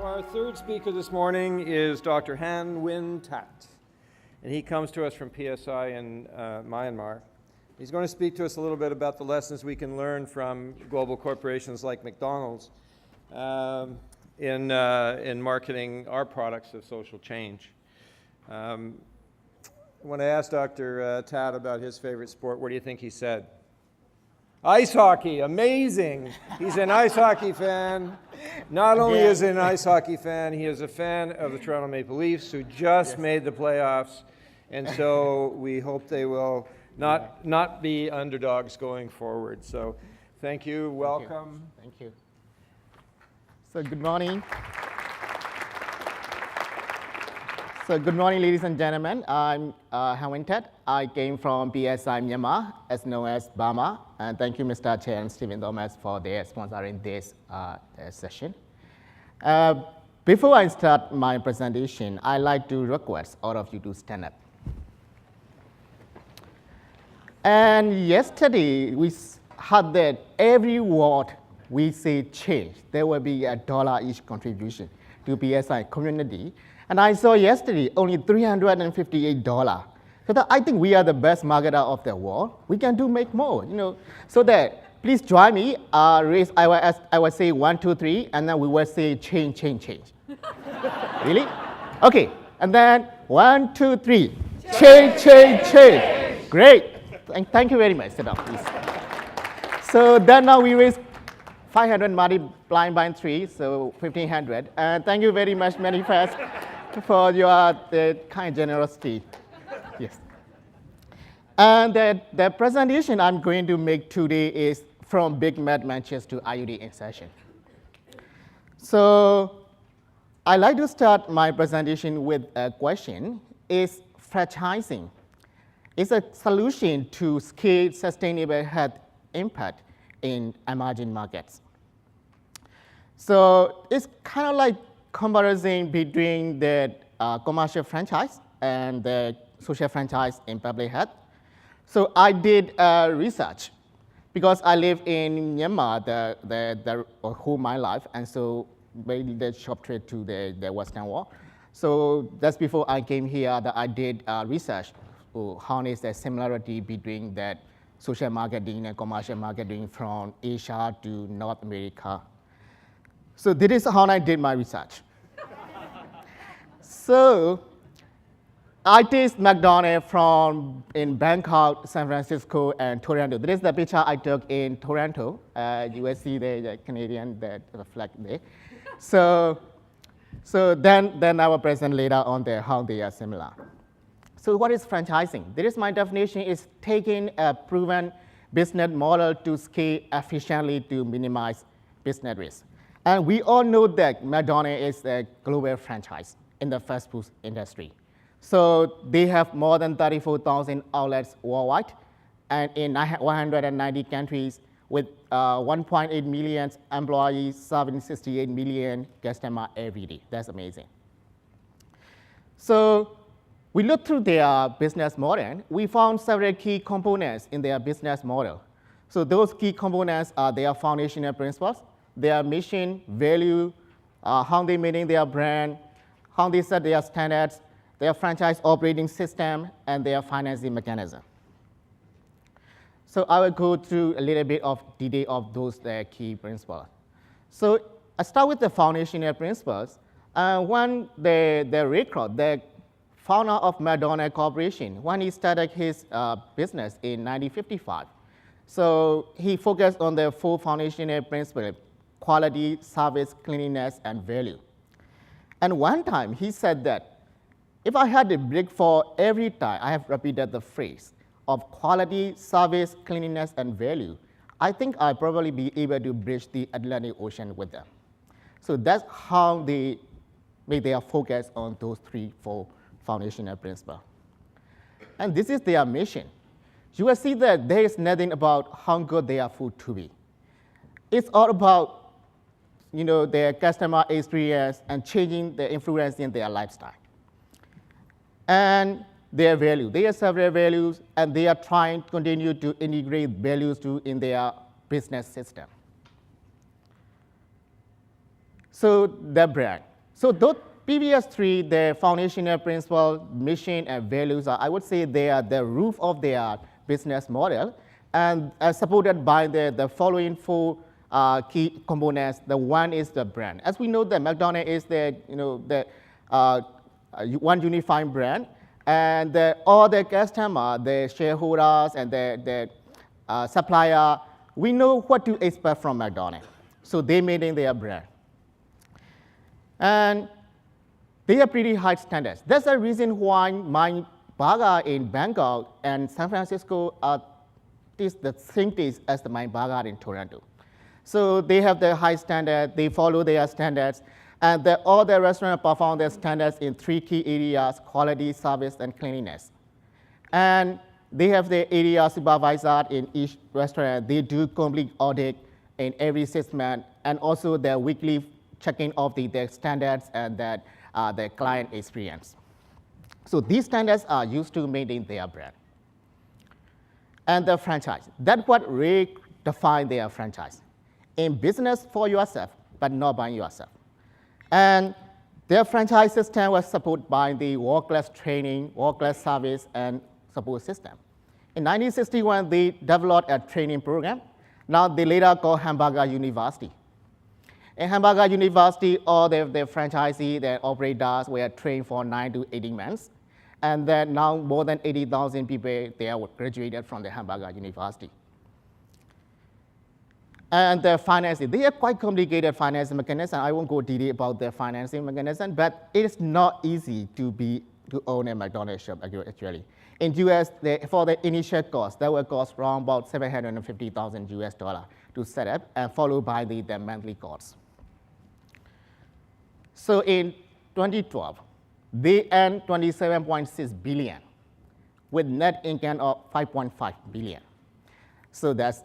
Our third speaker this morning is Dr. Htat, and he comes to us from PSI in Myanmar. He's going to speak to us a little bit about the lessons we can learn from global corporations like McDonald's in marketing our products of social change. When I asked Dr. Htat about his favorite sport, what do you think he said? Ice hockey, amazing. He's an ice hockey fan. Not only is he an ice hockey fan, he is a fan of the Toronto Maple Leafs, who just made the playoffs. And so we hope they will not be underdogs going forward. So thank you, welcome. Thank you. So good morning. So good morning, ladies and gentlemen. I'm Htat. I came from PSI Myanmar, as known as Burma. And thank you, Mr. Chair and Stephen Thomas, for their sponsoring this session. Before I start my presentation, I'd like to request all of you to stand up. And yesterday, we had that every word we say change, there will be $1 each contribution to PSI community. And I saw yesterday only $358. So I think we are the best marketer of the world. We can make more, So that please join me. Raise. I will say 1, 2, 3, and then we will say change, change, change. Really? Okay. And then 1, 2, 3. Change, change, change. Great. Thank you very much. Sit down, please. So then now we raise 500 multiplied by 3, so 1,500. And thank you very much, Manifest, for your kind generosity. Yes. And the presentation I'm going to make today is from Big Mad Matches to IUD insertion. So I'd like to start my presentation with a question. Is franchising a solution to scale sustainable health impact in emerging markets? So it's kind of like comparison between the commercial franchise and the social franchise in public health. So I did research because I live in Myanmar the whole my life, and so mainly the shop trade to the Western world. So that's before I came here that I did research how is the similarity between that social marketing and commercial marketing from Asia to North America. So this is how I did my research. So I taste McDonald's in Bangkok, San Francisco, and Toronto. This is the picture I took in Toronto. You will see the Canadian the flag there. So then I will present later on how they are similar. So what is franchising? This is my definition: is taking a proven business model to scale efficiently to minimize business risk. And we all know that McDonald's is a global franchise in the fast food industry. So they have more than 34,000 outlets worldwide, and in 190 countries with 1.8 million employees serving 68 million customers every day. That's amazing. So we looked through their business model. We found several key components in their business model. So those key components are their foundational principles, their mission, value, how they maintain their brand, how they set their standards, their franchise operating system, and their financing mechanism. So I will go through a little bit of detail of those key principles. So I start with the foundational principles. The record, the founder of McDonald's Corporation, when he started his business in 1955, so he focused on the 4 foundational principles: quality, service, cleanliness, and value. And one time he said that if I had a break for every time I have repeated the phrase of quality, service, cleanliness, and value, I think I'll probably be able to bridge the Atlantic Ocean with them. So that's how they make their focus on those 4 foundational principles. And this is their mission. You will see that there is nothing about how good their food to be. It's all about their customer experience and changing the influence in their lifestyle. And their value. They have several values, and they are trying to continue to integrate values in their business system. So the brand. So those previous three, the foundational principle, mission, and values, I would say they are the roof of their business model, and supported by the following four key components. The one is the brand. As we know, that McDonald's is the one unifying brand, and all the customer, the shareholders, and the supplier, we know what to expect from McDonald's. So they maintain their brand. And they are pretty high standards. That's the reason why my burger in Bangkok and San Francisco are the same taste as my burger in Toronto. So they have the high standard, they follow their standards, and all the restaurants perform their standards in three key areas: quality, service, and cleanliness. And they have the area supervisor in each restaurant. They do complete audit in every 6 months, and also their weekly checking of their standards and the client experience. So these standards are used to maintain their brand. And the franchise, that's what really defines their franchise. In business for yourself, but not by yourself. And their franchise system was supported by the world-class training, world-class service, and support system. In 1961, they developed a training program. Now they later called Hamburger University. In Hamburger University, all their franchisees, their operators were trained for 9 to 18 months. And then now more than 80,000 people, they are graduated from the Hamburger University. And the financing, they are quite complicated financing mechanism. I won't go detail about their financing mechanism, but it is not easy to own a McDonald's shop actually. In US, for the initial cost, that will cost around about $750,000 to set up, and followed by the monthly costs. So in 2012, they earned $27.6 billion with net income of $5.5 billion. So that's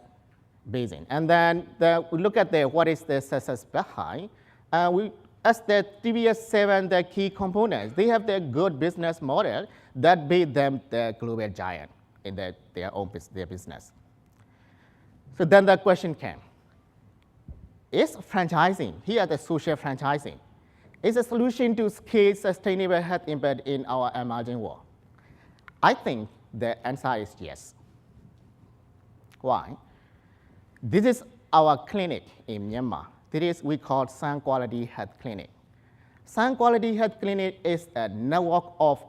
basic. And then we look at what is the success behind. As the previous 7 the key components, they have their good business model that made them the global giant in their business. So then the question came, is franchising, here the Sous Chef franchising, is a solution to scale sustainable health impact in our emerging world? I think the answer is yes. Why? This is our clinic in Myanmar. This we call Sun Quality Health Clinic. Sun Quality Health Clinic is a network of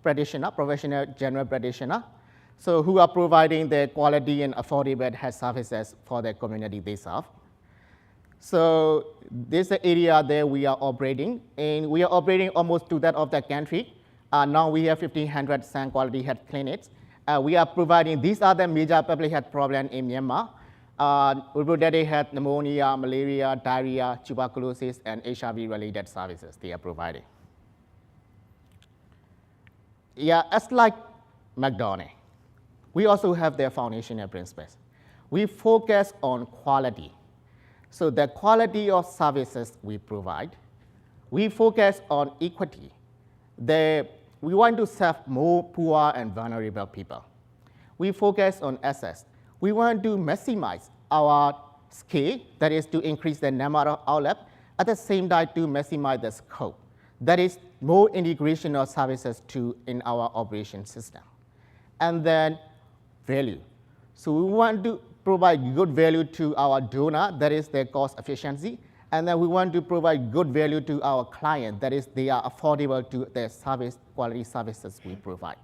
professional general practitioners, so who are providing the quality and affordable health services for the community they serve. So this is the area that we are operating, and we are operating almost to that of the country. Now we have 1,500 Sun Quality Health Clinics. We are providing, these are the major public health problems in Myanmar. Respiratory health, pneumonia, malaria, diarrhea, tuberculosis, and HIV-related services they are providing. Yeah, as like McDonald's, we also have their foundational principles. We focus on quality. So the quality of services we provide. We focus on equity. We want to serve more poor and vulnerable people. We focus on access. We want to maximize our scale, that is to increase the number of outlets, at the same time to maximize the scope. That is more integration of services in our operation system. And then value. So we want to provide good value to our donor, that is their cost efficiency, and then we want to provide good value to our client, that is they are affordable to the quality services we provide.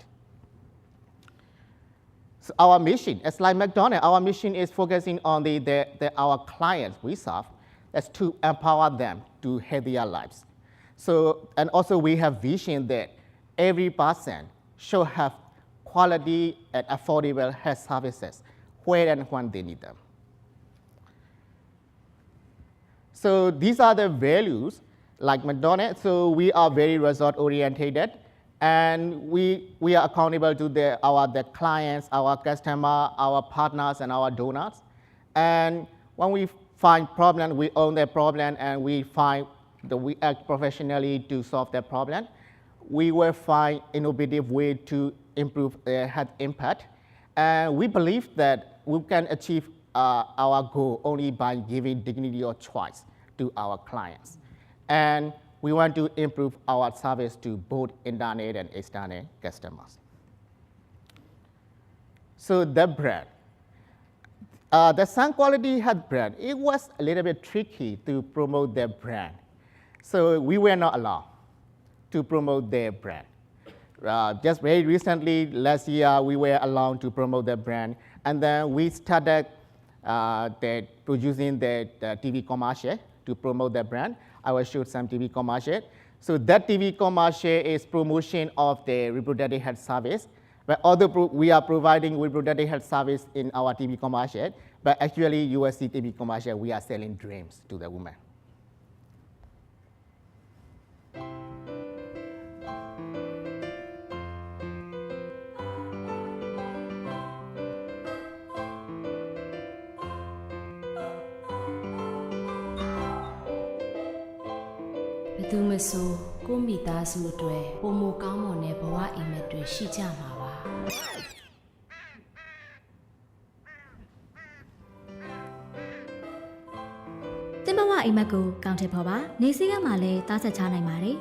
So our mission, as like McDonald's, our mission is focusing on our clients we serve, as to empower them to healthier lives. So, and also we have vision that every person should have quality and affordable health services where and when they need them. So these are the values like McDonald's. So we are very result oriented, and we are accountable to the clients, our customer, our partners, and our donors. And when we find problem, we own the problem, and we act professionally to solve the problem. We will find innovative way to improve the health impact. And we believe that we can achieve our goal only by giving dignity of choice to our clients. And we want to improve our service to both internal and external customers. So the brand. The sound quality health brand, it was a little bit tricky to promote their brand. So we were not allowed to promote their brand. Just very recently, last year, we were allowed to promote their brand. And then we started producing the TV commercial to promote their brand. I will show some TV commercial. So that TV commercial is promotion of the reproductive health service. But although we are providing reproductive health service in our TV commercial, but actually USC TV commercial, we are selling dreams to the women. Timbawa imago counted poba, Nisiga Male, that's a Chana Mari.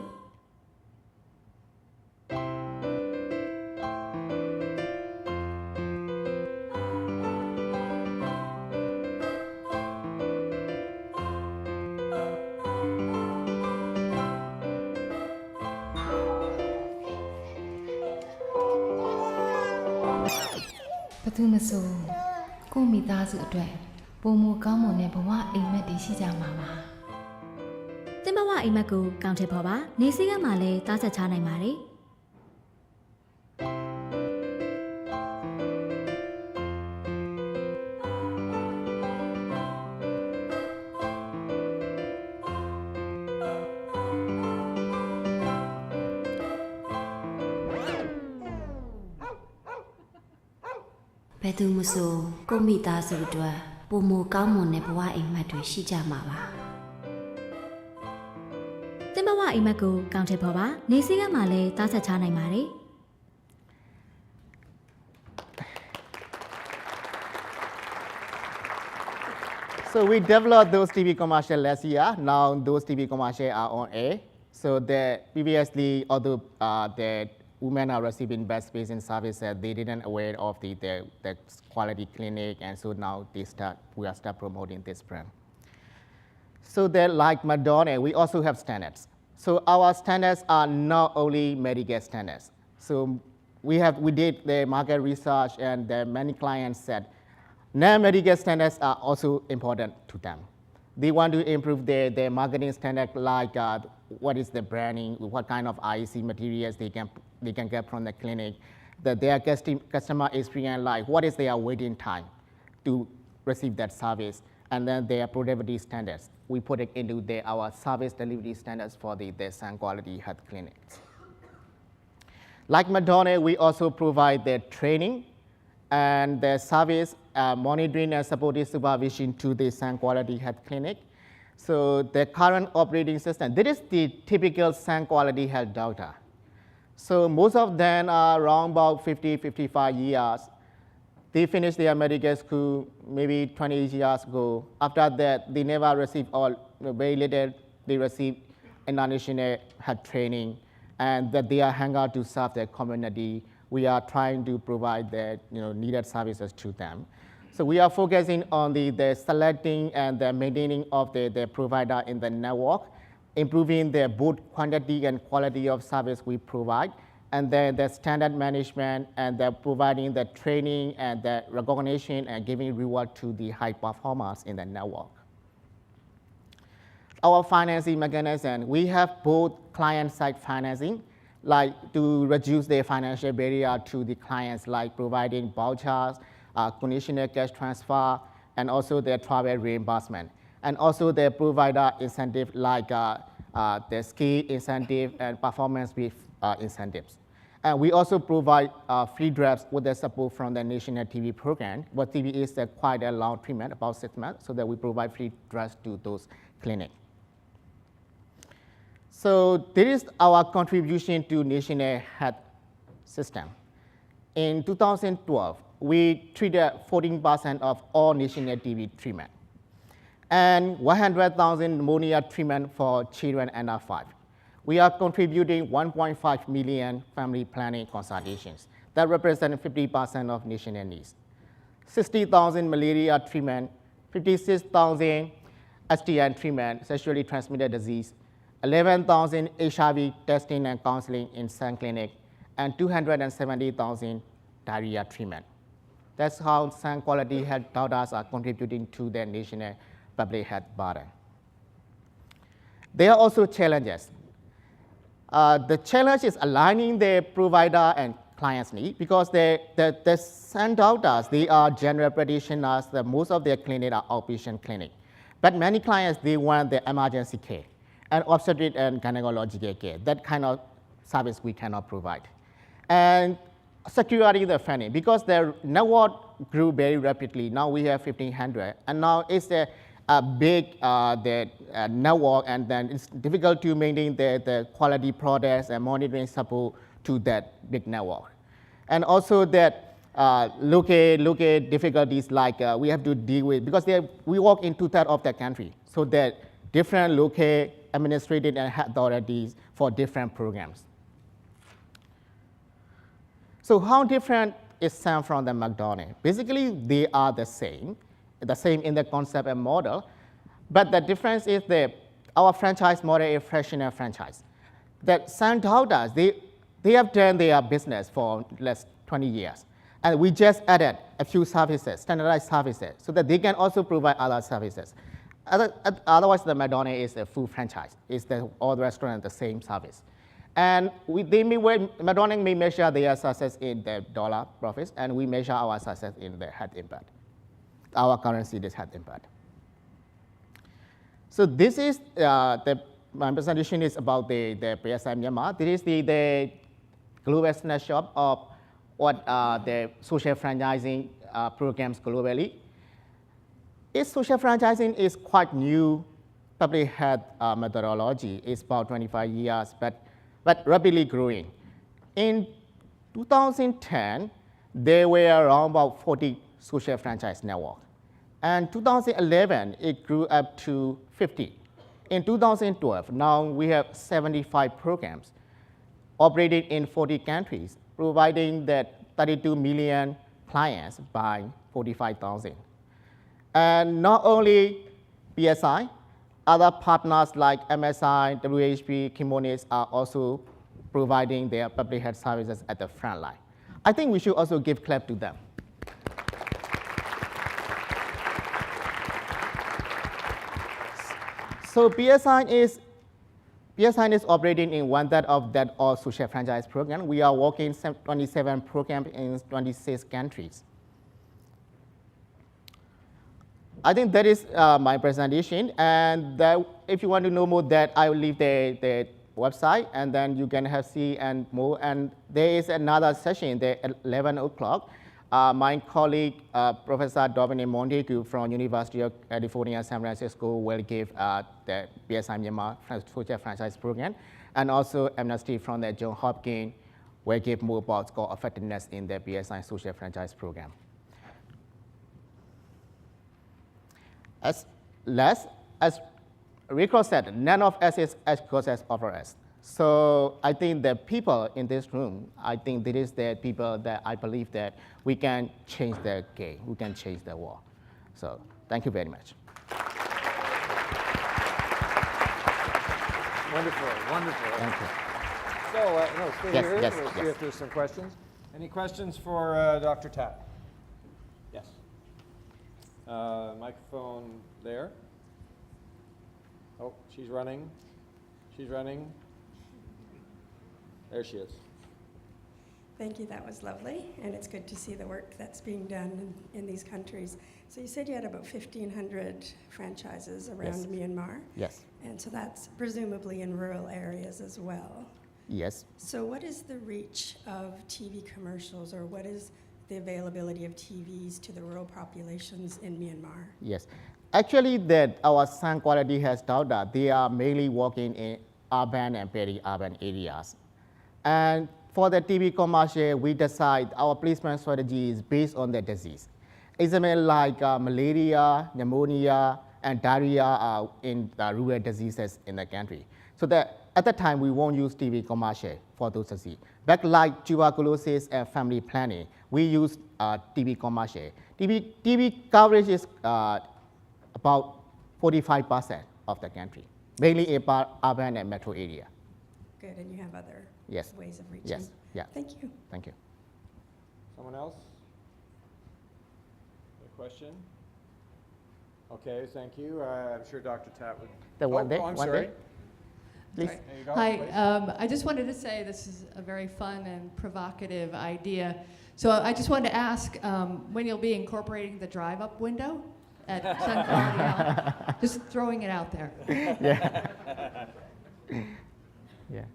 Patumaso, Komi Dazu Dwe, Bomo Gamo Nebawa, Embed Mama. Timbawa imago counted poba, Nisiga Male, that's a Chana Mari. Pedumuso, Komita Sudwa, Bomo Gamo Nebawa Embed Mama. Timbawa imago counted poba, Nisiga Male, that's a Chana Mari. So we developed those TV commercials last year. Now those TV commercials are on air. So previously, although the women are receiving best patient services, they didn't aware of the quality clinic, and so now we are start promoting this brand. So like McDonald's, we also have standards. So our standards are not only medical standards. So we did the market research, and many clients said non-medical standards are also important to them. They want to improve their marketing standard, like what is the branding, what kind of IEC materials they can get from the clinic, their customer experience, like what is their waiting time to receive that service, and then their productivity standards. We put it into our service delivery standards for the sound quality health clinics. Like McDonald's, we also provide the training and the service monitoring and supportive supervision to the sound quality health clinic. So the current operating system, this is the typical sound quality health doctor. So most of them are around about 50, 55 years. They finished their medical school maybe 20 years ago. After that, they never received very little, they received international health training, and that they are hanging out to serve their community. We are trying to provide the needed services to them. So we are focusing on the selecting and the maintaining of the provider in the network, improving the both quantity and quality of service we provide, and then the standard management, and the providing the training and the recognition and giving reward to the high performers in the network. Our financing mechanism, we have both client-side financing, like to reduce the financial barrier to the clients, like providing vouchers, conditional cash transfer, and also the travel reimbursement. And also the provider incentive, like the ski incentive and performance-based incentives. And we also provide free drugs with the support from the national TV program. But TV is quite a long treatment, about 6 months, so that we provide free drugs to those clinics. So this is our contribution to national health system. In 2012, we treated 14% of all national TB treatment, and 100,000 pneumonia treatment for children under 5. We are contributing 1.5 million family planning consultations. That represents 50% of national needs. 60,000 malaria treatment, 56,000 STI treatment, sexually transmitted disease, 11,000 HIV testing and counseling in Sun Clinic, and 270,000 diarrhea treatment. That's how Sun Quality Health doctors are contributing to the national public health burden. There are also challenges. The challenge is aligning the provider and clients' needs because the Sun doctors, they are general practitioners, most of their clinics are outpatient clinic. But many clients, they want the emergency care and obstetric and gynecological care. That kind of service we cannot provide. And securing the funding, because the network grew very rapidly. Now we have 1,500, and now it's a big network, and then it's difficult to maintain the quality products and monitoring support to that big network. And also that local difficulties like we have to deal with, because we work in 2/3 of the country, so that different local administrative and health authorities for different programs. So how different is Sun from the McDonald's? Basically, they are the same in the concept and model, but the difference is that our franchise model is fractional franchise. That Sun told us they have done their business for less 20 years, and we just added a few services, standardized services, so that they can also provide other services. Otherwise, the McDonald's is a full franchise. It's all the restaurant the same service. And McDonald's may measure their success in the dollar profits, and we measure our success in the health impact. Our currency is health impact. So this is my presentation is about the PSI Myanmar. This is the global snapshot of what the social franchising programs globally. Social franchising is quite new public health methodology. It's about 25 years, but rapidly growing. In 2010, there were around about 40 social franchise networks. And 2011, it grew up to 50. In 2012, now we have 75 programs operating in 40 countries, providing that 32 million clients by 45,000. And not only PSI, other partners like MSI, WHP, Kimonis are also providing their public health services at the front line. I think we should also give clap to them. So PSI is operating in 1/3 of that all Sous Chef franchise program. We are working 27 programs in 26 countries. I think that is my presentation, and if you want to know more, that I will leave the website, and then you can see and more. And there is another session there at 11 o'clock. My colleague, Professor Dominic Montague from University of California, San Francisco, will give the PSI Myanmar Sous Chef franchise program, and also Amnesty from the Johns Hopkins will give more about cost effectiveness in the PSI Sous Chef franchise program. As Rico said, none of us is as close as over us. So I think the people in this room, I think this is the people that I believe that we can change the game, we can change the world. So thank you very much. Wonderful, wonderful. Thank you. So, stay here. Yes, We'll see yes. if there's some questions. Any questions for Dr. Htat? Yes. Microphone there. Oh, she's running. She's running. There she is. Thank you, that was lovely, and it's good to see the work that's being done in these countries. So you said you had about 1,500 franchises around Yes. Myanmar, Yes, and so that's presumably in rural areas as well. yes. So what is the reach of TV commercials, or what is the availability of TVs to the rural populations in Myanmar? Yes. Actually, that our Sun Quality has data, they are mainly working in urban and peri-urban areas. And for the TV commercial, we decide our placement strategy is based on the disease. Examples like malaria, pneumonia, and diarrhea are in the rural diseases in the country. So that at that time, we won't use TV commercial for to succeed. Back like tuberculosis and family planning, we use TV commercial. TV coverage is about 45% of the country, mainly in urban and metro area. Good, and you have other Yes. ways of reaching. Yes. Yeah. Thank you. Thank you. Someone else? A question? Okay, thank you. I'm sure Dr. Htat would. The one day, I'm one sorry. day. Please. Sorry. There you go. Hi, please. I just wanted to say this is a very fun and provocative idea. So I just wanted to ask when you'll be incorporating the drive-up window at Sun Quality Health. Just throwing it out there. Yeah. Yeah.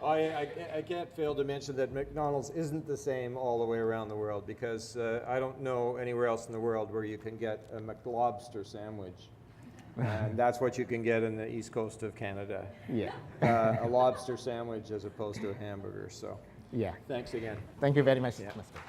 I can't fail to mention that McDonald's isn't the same all the way around the world because I don't know anywhere else in the world where you can get a McLobster sandwich. And that's what you can get in the east coast of Canada. Yeah. A lobster sandwich as opposed to a hamburger. So Yeah. thanks again. Thank you very much, Yeah. Mr.